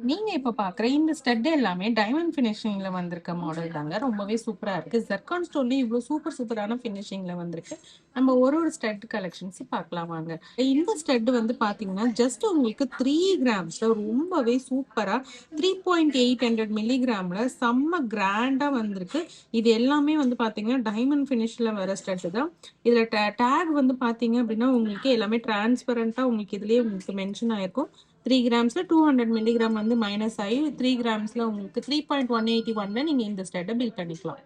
நீங்க இப்ப பாக்குற இந்த ஸ்டட் எல்லாமே டைமண்ட் ஃபினிஷிங்ல வந்திருக்க மாடல் தாங்க. ரொம்பவே சூப்பரா இருக்கு. ஜர்கான் ஸ்டோன்லயும் இவ்ளோ சூப்பரான ஃபினிஷிங்ல வந்திருக்கு. நம்ம ஒரு ஸ்டட் கலெக்ஷன்ஸ் பார்க்கலாம் வாங்க. இந்த ஸ்டட் வந்து பாத்தீங்கன்னா, ஜஸ்ட் உங்களுக்கு 3 கிராம்ஸ்ல ரொம்பவே சூப்பரா 3.800 மில்லிகிராம்ல செம்ம கிராண்டா வந்திருக்கு. இது எல்லாமே வந்து பாத்தீங்கன்னா, டைமண்ட் ஃபினிஷ்ல வர ஸ்டட் தான். இதுல டேக் வந்து பாத்தீங்க அப்படின்னா, உங்களுக்கு எல்லாமே டிரான்ஸ்பரண்டா உங்களுக்கு இதுலயே உங்களுக்கு மென்ஷன் ஆயிருக்கும். 3 கிராம்ஸ்ல 200 மில்லிகிராம் வந்து மைனஸ் ஆகி 3 கிராம்ஸ்ல உங்களுக்கு 3.181ல நீங்க இந்த ஸ்டட்டை பில் பண்ணிக்கலாம்.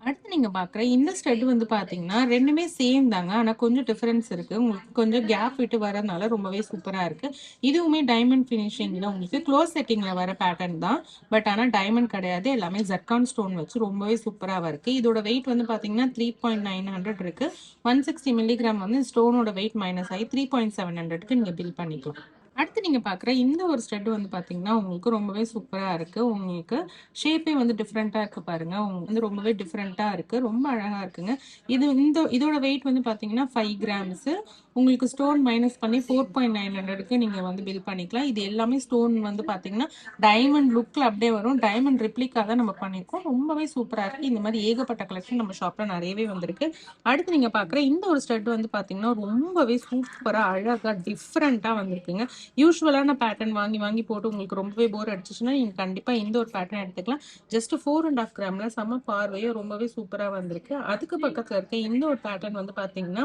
அடுத்து நீங்க பார்க்குற இந்த ஸ்டட் வந்து பார்த்தீங்கன்னா, 2மே சேம் தாங்க. ஆனா கொஞ்சம் டிஃபரன்ஸ் இருக்கு. உங்களுக்கு கொஞ்சம் கேப் விட்டு வரனால ரொம்பவே சூப்பரா இருக்கு. இதுவுமே டைமண்ட் ஃபினிஷிங்ல உங்களுக்கு க்ளோஸ் செட்டிங்ல வர பேட்டர்ன் தான். பட் ஆனா டைமண்ட் கிடையாது. எல்லாமே ஜர்கான் ஸ்டோன் வச்சு ரொம்பவே சூப்பராவா இருக்கு. இதோட வெயிட் வந்து பார்த்தீங்கன்னா 3.900 இருக்கு. 160 மில்லிகிராம் வந்து ஸ்டோனோட வெயிட் மைனஸ் ஆகி 3.700க்கு நீங்க பில் பண்ணிக்கலாம். அடுத்து நீங்க பார்க்குற இந்த ஒரு ஸ்டட் வந்து பார்த்தீங்கன்னா, உங்களுக்கு ரொம்பவே சூப்பரா இருக்கு. உங்களுக்கு ஷேப்பே வந்து டிஃப்ரெண்ட்டா இருக்கு பாருங்க. உங்களுக்கு வந்து ரொம்பவே டிஃப்ரெண்ட்டா இருக்கு. ரொம்ப அழகா இருக்குங்க. இதோட வெயிட் வந்து பார்த்தீங்கன்னா 5 கிராம்ஸு. உங்களுக்கு ஸ்டோன் மைனஸ் பண்ணி 4.900க்கு நீங்க வந்து பில் பண்ணிக்கலாம். இது எல்லாமே ஸ்டோன் வந்து பார்த்தீங்கன்னா, டைமண்ட் லுக்ல அப்படியே வரும். டைமண்ட் ரெப்ளிகா தான் நம்ம பண்ணியிருக்கோம். ரொம்பவே சூப்பரா இருக்கு. இந்த மாரி ஏகப்பட்ட கலெக்ஷன் நம்ம ஷாப்ல நெறையவே வந்திருக்கு. அடுத்து நீங்க பார்க்குற இந்த ஒரு ஸ்டட் வந்து பார்த்தீங்கன்னா, ரொம்பவே சூப்பரா, அழகா, டிஃப்ரெண்ட்டா வந்திருக்குங்க. யூசுவலான பேட்டர்ன் வாங்கி வாங்கி போட்டு உங்களுக்கு ரொம்பவே போர் அடிச்சுச்சுன்னா, நீங்க கண்டிப்பா இந்த ஒரு பேட்டர்ன் எடுத்துக்கலாம். ஜஸ்ட் 4.5 கிராம்ல செம்ம பார்வையா ரொம்பவே சூப்பரா வந்திருக்கு. அதுக்கு பக்கத்துல இருக்க இந்த ஒரு பேட்டர்ன் வந்து பார்த்தீங்கன்னா,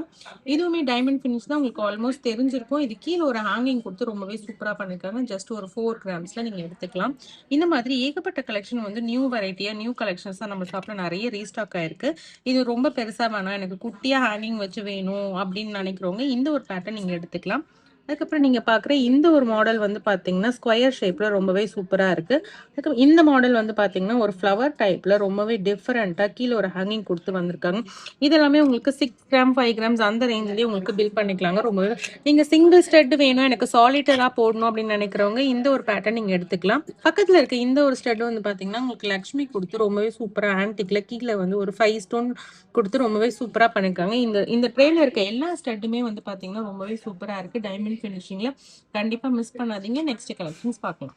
இதுவுமே டைமண்ட் ஃபினிஷ் தான். உங்களுக்கு ஆல்மோஸ்ட் தெரிஞ்சிருக்கும். இது கீழ ஒரு ஹேங்கிங் குடுத்து ரொம்பவே சூப்பரா பண்ணியிருக்காங்க. ஜஸ்ட் ஒரு 4 கிராம்ஸ்ல நீங்க எடுத்துக்கலாம். இந்த மாதிரி ஏகப்பட்ட கலெக்ஷன் வந்து நியூ வெரைட்டியா, நியூ கலெக்ஷன்ஸா நம்ம ஷாப்ல நெறைய ரீஸ்டாக் ஆயிருக்கு. இது ரொம்ப பெருசா வேணாம், எனக்கு குட்டியா ஹேங்கிங் வச்சு வேணும் அப்படின்னு நினைக்கிறவங்க இந்த ஒரு பேட்டர்ன் நீங்க எடுத்துக்கலாம். அதுக்கப்புறம் நீங்க பார்க்குற இந்த ஒரு மாடல் வந்து பார்த்தீங்கன்னா, ஸ்கொயர் ஷேப்ல ரொம்பவே சூப்பரா இருக்கு. அதுக்கு இந்த மாடல் வந்து பார்த்தீங்கன்னா, ஒரு ஃப்ளவர் டைப்ல ரொம்பவே டிஃபரெண்ட்டா கீழ ஒரு ஹேங்கிங் குடுத்து வந்திருக்காங்க. இது எல்லாமே உங்களுக்கு 6 கிராம், 5 கிராம்ஸ் அந்த ரேஞ்ச்லயே உங்களுக்கு பில் பண்ணிக்கலாங்க. ரொம்பவே நீங்க சிங்கிள் ஸ்டட் வேணும், எனக்கு சாலிட்டரா போடணும் அப்படின்னு நினைக்கிறவங்க இந்த ஒரு பேட்டர்ன் நீங்க எடுத்துக்கலாம். பக்கத்துல இருக்க இந்த ஒரு ஸ்டட் வந்து பார்த்தீங்கன்னா, உங்களுக்கு லக்ஷ்மி குடுத்து ரொம்பவே சூப்பரா ஆன்டிக்ல கீழ வந்து ஒரு 5 ஸ்டோன் குடுத்து ரொம்பவே சூப்பரா பண்ணியிருக்காங்க. இந்த இந்த ட்ரேல இருக்க எல்லா ஸ்டட்டுமே வந்து பார்த்தீங்கன்னா, ரொம்பவே சூப்பரா இருக்கு. டைமண்ட் ஃபினிஷிங்ல கண்டிப்பா மிஸ் பண்ணாதீங்க. நெக்ஸ்ட் கலெக்ஷன்ஸ் பார்க்கலாம்.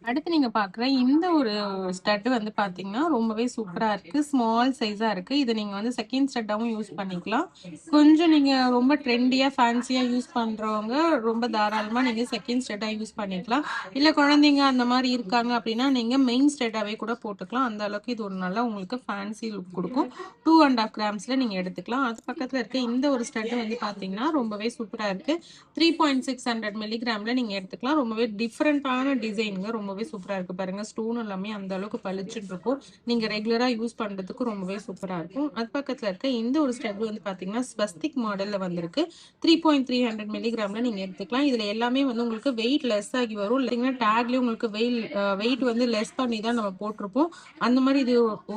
அடுத்து நீங்க பார்க்குற இந்த ஒரு ஸ்டட் வந்து பார்த்தீங்கன்னா, ரொம்பவே சூப்பரா இருக்கு. ஸ்மால் சைஸா இருக்கு. இத நீங்க வந்து செகண்ட் ஸ்டட்டாவும் யூஸ் பண்ணிக்கலாம். கொஞ்சம் நீங்க ரொம்ப ட்ரெண்டியா, ஃபேன்சியா யூஸ் பண்றவங்க ரொம்ப தாராளமா நீங்க செகண்ட் ஸ்டட்டா யூஸ் பண்ணிக்கலாம். இல்ல குழந்தைங்க அந்த மாரி இருக்காங்க அப்படின்னா, நீங்க மெயின் ஸ்டட்டாவே கூட போட்டுக்கலாம். அந்த அளவுக்கு இது ஒரு நல்ல உங்களுக்கு ஃபேன்சி லுக் குடுக்கும். 2.5 கிராம்ஸ்ல நீங்க எடுத்துக்கலாம். அது பக்கத்துல இருக்க இந்த ஒரு ஸ்டட் வந்து பார்த்தீங்கன்னா, ரொம்பவே சூப்பரா இருக்கு. 3.600 மில்லிகிராம்ல நீங்க எடுத்துக்கலாம். ரொம்பவே டிஃபரெண்டான டிசைனுங்க. ரொம்பவே சூப்பரா இருக்கு பாருங்க. ஸ்டோன் எல்லாமே அந்த அளவுக்கு பளிச்சுன்னு இருக்கும். நீங்க ரெகுலரா யூஸ் பண்றதுக்கு ரொம்பவே சூப்பரா இருக்கும். அது பக்கத்துல இருக்க இந்த ஒரு ஸ்டட் வந்து பார்த்தீங்கன்னா, ஸ்வஸ்திக் மாடல்ல வந்திருக்கு. 3.300 மில்லிகிராம்ல நீங்க எடுத்துக்கலாம். இதுல எல்லாமே வந்து உங்களுக்கு வெயிட் லெஸ் ஆகி வரும். இல்லைங்கன்னா டேக்லயும் உங்களுக்கு வெயிட் வந்து லெஸ் பண்ணி தான் நம்ம போட்டிருப்போம். அந்த மாதிரி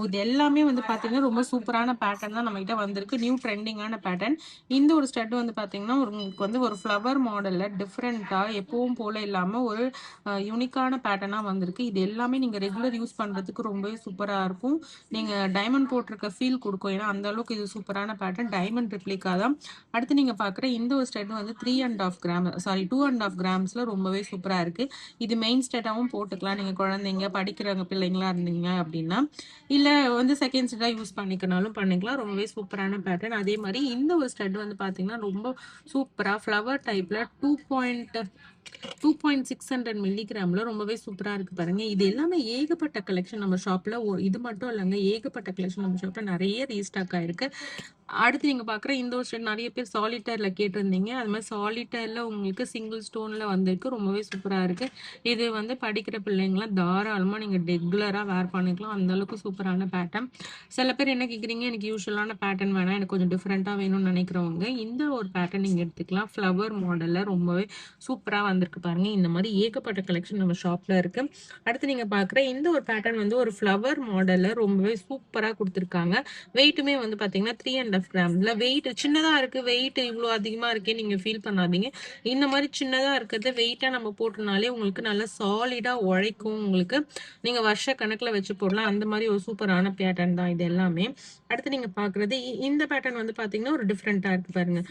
இது எல்லாமே வந்து பார்த்தீங்கன்னா, ரொம்ப சூப்பரான பேட்டர்ன் தான் நம்மகிட்ட வந்திருக்கு. நியூ ட்ரெண்டிங்கான பேட்டர்ன். இந்த ஒரு ஸ்டட் வந்து பார்த்தீங்கன்னா, உங்களுக்கு வந்து ஒரு ஃப்ளவர் மாடல்ல டிஃப்ரெண்ட்டா எப்பவும் போல இல்லாம ஒரு யூனிக்கான பேட்டர்னா வந்திருக்கு. இது எல்லாமே நீங்க ரெகுலர் யூஸ் பண்றதுக்கு ரொம்பவே சூப்பரா இருக்கும். நீங்க டைமண்ட் போட்டிருக்க ஃபீல் குடுக்கும். ஏன்னா அந்த அளவுக்கு இது சூப்பரான பேட்டர்ன். டைமண்ட் ரெப்ளிகா தான். அடுத்து நீங்க பார்க்குற இந்த ஒரு ஸ்டட் வந்து 2.5 கிராம்ஸ்ல ரொம்பவே சூப்பரா இருக்கு. இது மெயின் ஸ்டட்டாவும் போட்டுக்கலாம். நீங்க குழந்தைங்க, படிக்கிறவங்க பிள்ளைங்களா இருந்தீங்க அப்படின்னா, இல்ல வந்து செகண்ட் ஸ்டட்டா யூஸ் பண்ணிக்கனாலும் பண்ணிக்கலாம். ரொம்பவே சூப்பரான பேட்டர்ன். அதே மாரி இந்த ஒரு ஸ்டட் வந்து பார்த்தீங்கன்னா, ரொம்ப சூப்பரா ஃப்ளவர் டைப்ல 2.600 மில்லிகிராம்ல ரொம்பவே சூப்பரா இருக்கு பாருங்க. இது எல்லாமே ஏகப்பட்ட கலெக்ஷன் நம்ம ஷாப்ல. இது மட்டும் இல்லங்க. ஏகப்பட்ட கலெக்ஷன் நம்ம ஷாப்ல நெறைய ரீஸ்டாக் ஆயிருக்கு. அடுத்து நீங்க பார்க்குற இந்த ஒரு ஸ்டட் நெறைய பேர் சாலிட்டர்ல கேட்டிருந்தீங்க. அது மாரி சாலிட்டர்ல உங்களுக்கு சிங்கிள் ஸ்டோன்ல வந்திருக்கு. ரொம்பவே சூப்பரா இருக்கு. இது வந்து படிக்கிற பிள்ளைங்கலாம் தாராளமா நீங்க ரெகுலரா வேர் பண்ணிக்கலாம். அந்த அளவுக்கு சூப்பரான பேட்டர்ன். சில பேர் என்ன கேட்குறீங்க, எனக்கு யூசுவலான பேட்டர்ன் வேணாம், எனக்கு கொஞ்சம் டிஃப்ரெண்ட்டா வேணும்னு நினைக்கிறவங்க இந்த ஒரு பேட்டர்ன் நீங்க எடுத்துக்கலாம். ஃப்ளவர் மாடல்ல ரொம்பவே சூப்பரா வந்திருக்கு பாருங்க. இந்த மாரி ஏகப்பட்ட கலெக்ஷன் நம்ம ஷாப்ல இருக்கு. அடுத்து நீங்க பார்க்குற இந்த ஒரு பேட்டர்ன் வந்து ஒரு ஃப்ளவர் மாடல்ல ரொம்பவே சூப்பரா குடுத்துருக்காங்க. வெயிட்டுமே வந்து பார்த்தீங்கன்னா 3.5 கிராம்ல வெயிட் சின்னதா இருக்கு. வெயிட் இவ்ளோ அதிகமா இருக்கேன்னு நீங்க ஃபீல் பண்ணாதீங்க. இந்த மாரி சின்னதா இருக்கிறத வெயிட்டா நம்ம போட்டனாலே உங்களுக்கு நல்லா சாலிடா உழைக்கும் உங்களுக்கு. நீங்க வருஷ கணக்குல வச்சு போடலாம். அந்த மாரி ஒரு சூப்பரான பேட்டர்ன் தான் இது எல்லாமே. அடுத்து நீங்க பார்க்குறது இந்த பேட்டர்ன் வந்து பார்த்தீங்கன்னா, ஒரு டிஃப்ரெண்ட்டா இருக்கு பாருங்க.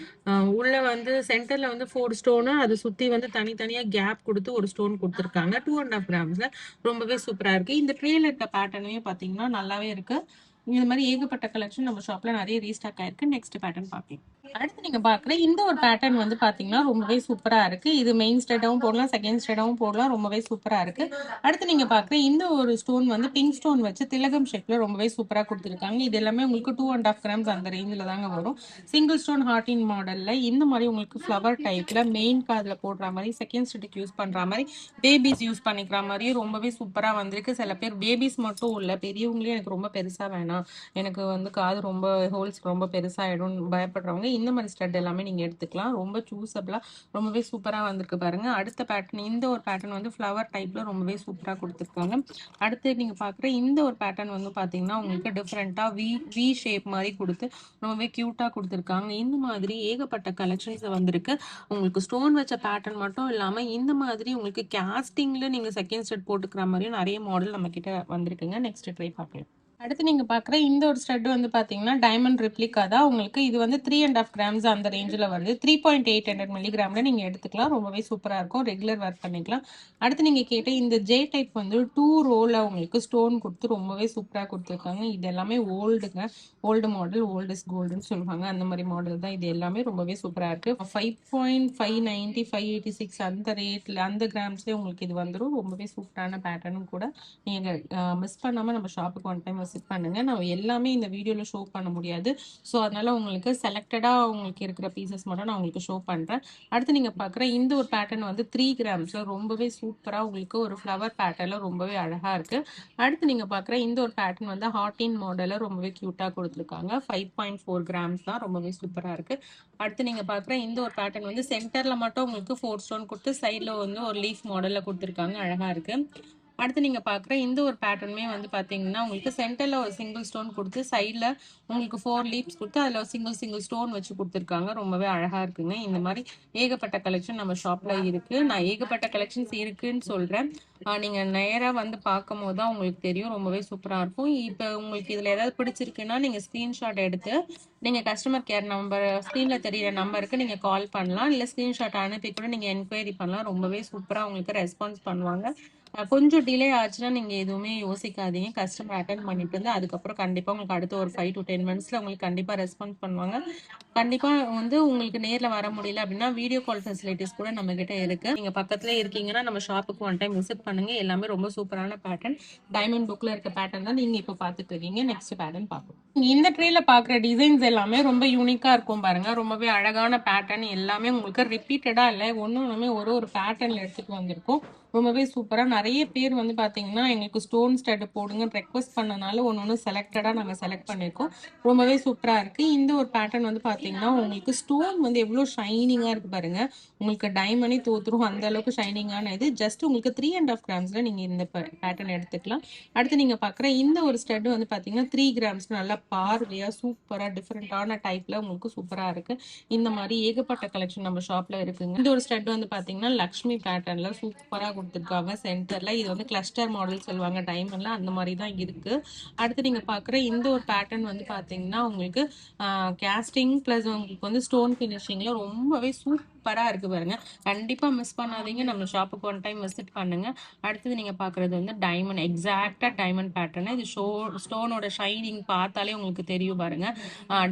உள்ள வந்து சென்டர்ல வந்து 4 ஸ்டோனு, அது சுத்தி வந்து தனித்தனியா கேப் கொடுத்து ஒரு ஸ்டோன் கொடுத்துருக்காங்க. 2.5 கிராம்ஸ்ல ரொம்பவே சூப்பரா இருக்கு. இந்த ட்ரேல இருக்க பேட்டர்னுமே பாத்தீங்கன்னா நல்லாவே இருக்கு. இந்த மாதிரி ஏகப்பட்ட கலெக்ஷன் நம்ம ஷாப்ல நிறைய ரீஸ்டாக் ஆயிருக்கு. நெக்ஸ்ட் பேட்டர்ன் பார்க்கலாம். அடுத்து நீங்க பாக்குற இந்த ஒரு பேட்டர்ன் வந்து பாத்தீங்கன்னா ரொம்பவே சூப்பரா இருக்கு. இது மெயின் ஸ்டெட்டாவும் போடலாம், செகண்ட் ஸ்டெட்டாவும் போடலாம். ரொம்பவே சூப்பரா இருக்கு. அடுத்து நீங்க பாக்குற இந்த ஒரு ஸ்டோன் வந்து பிங்க் ஸ்டோன் வச்சு திலகம் ஷேப்ல ரொம்பவே சூப்பரா கொடுத்துருக்காங்க. இது எல்லாமே உங்களுக்கு 2.5 கிராம்ஸ் அந்த ரேஞ்சில தாங்க வரும். சிங்கிள் ஸ்டோன் ஹார்டின் மாடல்ல இந்த மாதிரி உங்களுக்கு ஃப்ளவர் டைப்ல மெயின் காதுல போடுற மாதிரி, செகண்ட் ஸ்டெட்டுக்கு யூஸ் பண்ற மாதிரி, பேபிஸ் யூஸ் பண்ணிக்கிற மாதிரி ரொம்பவே சூப்பரா வந்திருக்கு. சில பேர் பேபிஸ் மட்டும் இல்ல, பெரியவங்களே எனக்கு ரொம்ப பெருசா வேணாம், எனக்கு வந்து காது ரொம்ப ஹோல்ஸ் ரொம்ப பெருசாயிடும் பயப்படுறவங்க இந்த மாதிரி ஸ்டட் எல்லாமே நீங்க எடுத்துக்கலாம். ரொம்ப சூஸபிளா ரொம்பவே சூப்பரா வந்திருக்கு பாருங்க. அடுத்த பேட்டர்ன் இந்த ஒரு பேட்டர்ன் வந்து ஃப்ளவர் டைப்ல ரொம்பவே சூப்பரா கொடுத்துருக்காங்க. அடுத்து நீங்க பாக்குற இந்த ஒரு பேட்டர்ன் வந்து பாத்தீங்கன்னா உங்களுக்கு டிஃப்ரெண்டா வி ஷேப் மாதிரி கொடுத்து ரொம்பவே கியூட்டா கொடுத்துருக்காங்க. இந்த மாதிரி ஏகப்பட்ட கலெக்ஷன்ஸ் வந்திருக்கு. உங்களுக்கு ஸ்டோன் வச்ச பேட்டர்ன் மட்டும் இல்லாம இந்த மாதிரி உங்களுக்கு கேஸ்டிங்ல நீங்க செகண்ட் ஸ்டெட் போட்டுக்கிற மாதிரியும் நிறைய மாடல் நம்ம கிட்ட வந்திருக்குங்க. நெக்ஸ்ட் ட்ரை பார்க்கலாம். அடுத்து நீங்க பாக்குற இந்த ஒரு ஸ்டட் வந்து பாத்தீங்கன்னா டைமண்ட் ரெப்ளிகா தான். உங்களுக்கு இது வந்து 3.5 கிராம்ஸ் அந்த ரேஞ்சில் வருது. 3.800 மில்லிகிராம்ல நீங்க எடுத்துக்கலாம். ரொம்பவே சூப்பரா இருக்கும். ரெகுலர் ஒர்க் பண்ணிக்கலாம். அடுத்து நீங்க கேட்ட இந்த ஜே டைப் வந்து 2 ரோல உங்களுக்கு ஸ்டோன் கொடுத்து ரொம்பவே சூப்பரா கொடுத்துருக்காங்க. இது எல்லாமே ஓல்டுங்க, ஓல்டு மாடல், ஓல்டு இஸ் கோல்டுன்னு சொல்லுவாங்க. அந்த மாதிரி மாடல் தான் இது எல்லாமே. ரொம்பவே சூப்பரா இருக்கு. 5.590 586 அந்த ரேட்ல அந்த கிராம்ஸ்ல உங்களுக்கு இது வந்துடும். ரொம்பவே சூப்பரான பேட்டர்னும் கூட. நீங்க மிஸ் பண்ணாம நம்ம ஷாப்புக்கு ஒன் டைம் விசிட் பண்ணுங்க. நான் எல்லாமே இந்த வீடியோல ஷோ பண்ண முடியாது. ஸோ அதனால உங்களுக்கு செலக்டடா உங்களுக்கு இருக்கிற பீசஸ் மட்டும் நான் உங்களுக்கு ஷோ பண்றேன். அடுத்து நீங்க பாக்குற இந்த ஒரு பேட்டர்ன் வந்து 3 கிராம்ஸ்ல ரொம்பவே சூப்பரா உங்களுக்கு ஒரு ஃப்ளவர் பேட்டர்ல ரொம்பவே அழகா இருக்கு. அடுத்து நீங்க பாக்குற இந்த ஒரு பேட்டர்ன் வந்து ஹார்டின் மாடல்ல ரொம்பவே கியூட்டா கொடுத்துருக்காங்க. 5.4 கிராம்ஸ் தான். ரொம்பவே சூப்பரா இருக்கு. அடுத்து நீங்க பாக்குற இந்த ஒரு பேட்டர்ன் வந்து சென்டர்ல மட்டும் உங்களுக்கு 4 ஸ்டோன் கொடுத்து சைட்ல வந்து ஒரு லீஃப் மாடல்ல கொடுத்துருக்காங்க. அழகா இருக்கு. அடுத்து நீங்க பாக்குற இந்த ஒரு பேட்டர்னுமே வந்து பாத்தீங்கன்னா உங்களுக்கு சென்டர்ல ஒரு சிங்கிள் ஸ்டோன் கொடுத்து சைட்ல உங்களுக்கு 4 லீப்ஸ் கொடுத்து அதுல சிங்கிள் ஸ்டோன் வச்சு கொடுத்துருக்காங்க. ரொம்பவே அழகா இருக்குங்க. இந்த மாதிரி ஏகப்பட்ட கலெக்ஷன் நம்ம ஷாப்ல இருக்கு. நான் ஏகப்பட்ட கலெக்ஷன்ஸ் இருக்குன்னு சொல்றேன். நீங்க நேரா வந்து பார்க்கும் போது தான் உங்களுக்கு தெரியும். ரொம்பவே சூப்பரா இருக்கும். இப்போ உங்களுக்கு இதுல ஏதாவது பிடிச்சிருக்குன்னா நீங்க ஸ்கிரீன்ஷாட் எடுத்து நீங்க கஸ்டமர் கேர் நம்பர் ஸ்கிரீன்ல தெரியிற நம்பருக்கு நீங்க கால் பண்ணலாம். இல்ல ஸ்கிரீன்ஷாட் அனுப்பி கூட நீங்க என்கொயரி பண்ணலாம். ரொம்பவே சூப்பரா உங்களுக்கு ரெஸ்பான்ஸ் பண்ணுவாங்க. கொஞ்சம் டிலே ஆச்சுன்னா நீங்க எதுவுமே யோசிக்காதீங்க. கஸ்டமர் அட்டென்ட் பண்ணிட்டு வந்து அதுக்கப்புறம் கண்டிப்பா உங்களுக்கு அடுத்த ஒரு 5 to 10 மினிட்ஸ்ல உங்களுக்கு கண்டிப்பா ரெஸ்பான்ஸ் பண்ணுவாங்க. கண்டிப்பா வந்து உங்களுக்கு நேர்ல வர முடியல அப்படின்னா வீடியோ கால் ஃபெசிலிட்டிஸ் கூட நம்ம கிட்ட இருக்கு. நீங்க பக்கத்துல இருக்கீங்கன்னா நம்ம ஷாப்புக்கு ஒன் டைம் விசிட் பண்ணுங்க. எல்லாமே ரொம்ப சூப்பரான பேட்டர்ன். டைமண்ட் புக்ல இருக்க பேட்டர்ன் தான் நீங்க இப்ப பாத்துட்டு இருக்கீங்க. நெக்ஸ்ட் பேட்டர்ன் பார்ப்போம். இந்த ட்ரேல பாக்குற டிசைன்ஸ் எல்லாமே ரொம்ப யூனிக்கா இருக்கும் பாருங்க. ரொம்பவே அழகான பேட்டர்ன். எல்லாமே உங்களுக்கு ரிப்பீட்டடா இல்ல, ஒண்ணுமே ஒரு பேட்டர்ன்ல எடுத்துட்டு வந்திருக்கும். ரொம்பவே சூப்பரா நிறைய பேர் வந்து பாத்தீங்கன்னா எங்களுக்கு ஸ்டோன் ஸ்டட் போடுங்க ரெக்வஸ்ட் பண்ணனால ஒன்னு செலக்டடா நாங்க செலக்ட் பண்ணிருக்கோம். ரொம்பவே சூப்பரா இருக்கு. இந்த ஒரு பேட்டர்ன் வந்து பாத்தீங்கன்னா உங்களுக்கு ஸ்டோன் வந்து எவ்வளவு ஷைனிங்கா இருக்கு பாருங்க. உங்களுக்கு டைமண்டே தோத்துரும் அந்த அளவுக்கு ஷைனிங்கான இது. ஜஸ்ட் உங்களுக்கு 3.5 கிராம்ஸ்ல நீங்க இந்த பேட்டர்ன் எடுத்துக்கலாம். அடுத்து நீங்க பாக்குற இந்த ஒரு ஸ்டட் வந்து பாத்தீங்கன்னா 3 கிராம்ஸ் நல்லா பார்வையா சூப்பரா டிஃபரெண்டான டைப்ல உங்களுக்கு சூப்பரா இருக்கு. இந்த மாதிரி ஏகப்பட்ட கலெக்ஷன் நம்ம ஷாப்ல இருக்குங்க. இந்த ஒரு ஸ்டட் வந்து பாத்தீங்கன்னா லக்ஷ்மி பேட்டர்ன்ல சூப்பரா கொடுத்துருக்காங்க. சென்டர்ல இது வந்து கிளஸ்டர் மாடல் சொல்லுவாங்க டைமண்ட்ல, அந்த மாதிரி தான் இருக்கு. அடுத்து நீங்க பாக்குற இந்த ஒரு பேட்டர்ன் வந்து பாத்தீங்கன்னா உங்களுக்கு கேஸ்டிங் பிளஸ் உங்களுக்கு வந்து ஸ்டோன் பினிஷிங்ல ரொம்பவே சூப்பரா இருக்கு பாருங்க. கண்டிப்பா மிஸ் பண்ணாதீங்க. நம்ம ஷாப்புக்கு ஒன் டைம் விசிட் பண்ணுங்க. அடுத்தது நீங்க பாக்குறது வந்து டைமண்ட், எக்ஸாக்டா டைமண்ட் பேட்டர்ன். இது ஸ்டோனோட ஷைனிங் பார்த்தாலே உங்களுக்கு தெரியும் பாருங்க.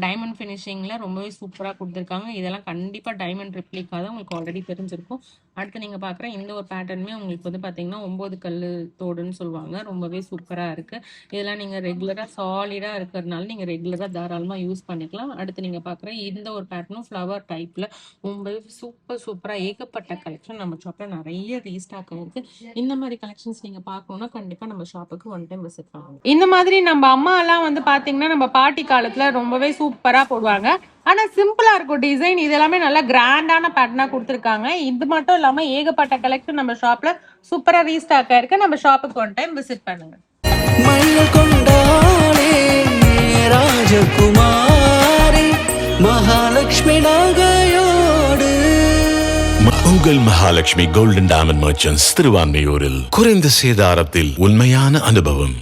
டைமண்ட் பினிஷிங்ல ரொம்பவே சூப்பரா கொடுத்துருக்காங்க. இதெல்லாம் கண்டிப்பா டைமண்ட் ரெப்ளிகா தான், உங்களுக்கு ஆல்ரெடி தெரிஞ்சிருக்கும். அடுத்து நீங்க பாக்குற இந்த ஒரு பேட்டர்னுமே உங்களுக்கு வந்து பாத்தீங்கன்னா 9 கல்லு தோடுன்னு சொல்லுவாங்க. ரொம்பவே சூப்பரா இருக்கு. இதெல்லாம் நீங்க ரெகுலரா சாலிடா இருக்கிறதுனால நீங்க ரெகுலரா தாராளமா யூஸ் பண்ணிக்கலாம். அடுத்து நீங்க பாக்குற இந்த ஒரு பேட்டர்னும் ஃப்ளவர் டைப்ல ரொம்பவே சூப்பரா ஏகப்பட்ட கலெக்ஷன் நம்ம ஷாப்ல நிறைய ரீஸ்டாக் இருக்கு. இந்த மாதிரி கலெக்ஷன்ஸ் நீங்க பார்க்கணும்னா கண்டிப்பா நம்ம ஷாப்புக்கு ஒன் டைம் விசிட் பண்ணுங்க. இந்த மாதிரி நம்ம அம்மா எல்லாம் வந்து பாத்தீங்கன்னா நம்ம பாட்டி காலத்துல ரொம்பவே சூப்பரா போடுவாங்க. ஆனா சிம்பிளா இருக்கும் டிசைன். இது எல்லாமே நல்லா கிராண்டான பேட்டர்னா கொடுத்துருக்காங்க. இது மட்டும் இல்லாம ஏகப்பட்ட கலெக்ஷன் நம்ம ஷாப்ல சூப்பரா ரீஸ்டாக் இருக்கு. நம்ம ஷாப்புக்கு ஒன் டைம் விசிட் பண்ணுங்க. ராஜகுமாரி மகாலட்சுமி நகையோடு உங்கள் மகாலட்சுமி கோல்டன் டைமண்ட் மர்ச்சன்ட்ஸ் திருவான்மையூரில் குறைந்த சேதாரத்தில் உண்மையான அனுபவம்.